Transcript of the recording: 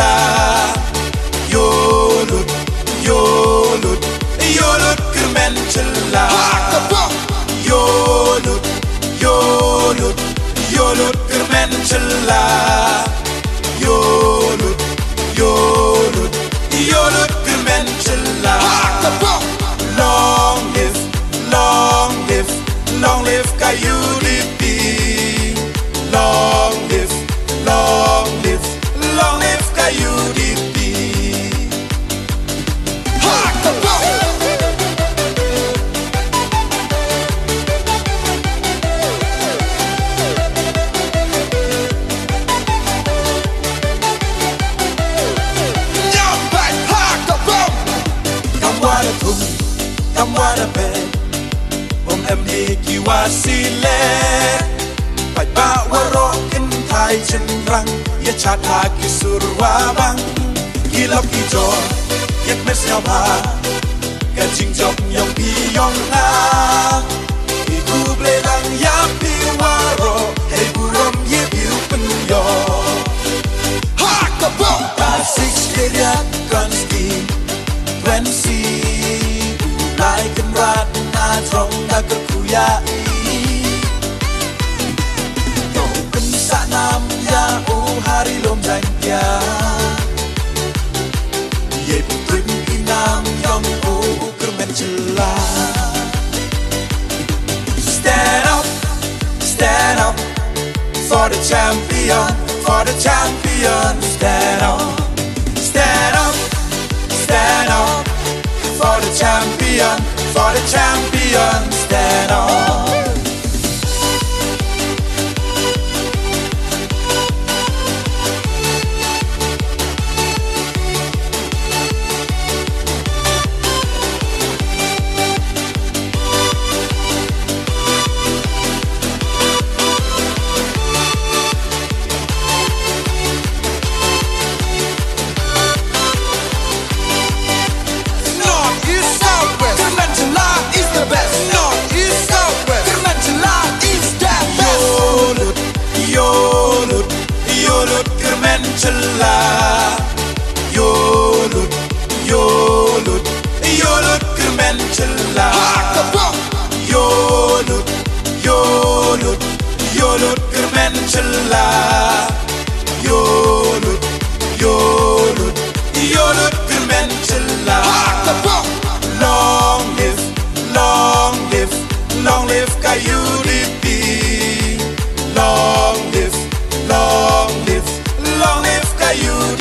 Shylla. Yolut, yolut, yolut kyrmen Shylla. Yolut, yolut, yolut kyrmen Shylla. Yolut, yolut, yolut kyrmen Shylla. Long live, long live, long live UDP. Long live, long live, long live UDP. Come what a bed, em đi kỳ qua xì lệ, phải ba wa ro in thai chân răng, ye chat ha ki sur wa bang, ki love ki jo, yet mes nhau ba, cái chinh chọc nhong pi yong na, ki ku ble dang ya pi wa ro, hey burom ye biu pen yo, ha kabom, ta six Khliehriat constituency. Like and rat na trong na kuya Yo pen sa nam ya o hari lom jang ya Ye putrin inam yong o kyrmen Shylla. Stand up for the champion, for the champion. Stand up for the champion, for the champion. Stand up. Shylla. Yolut, yolut, yolut kyrmen Shylla. Yolut, yolut, yolut kyrmen Shylla. Yolut, yolut, yolut kyrmen Shylla. Long live, long live, long live UDP. Long live, long live, long live UDP.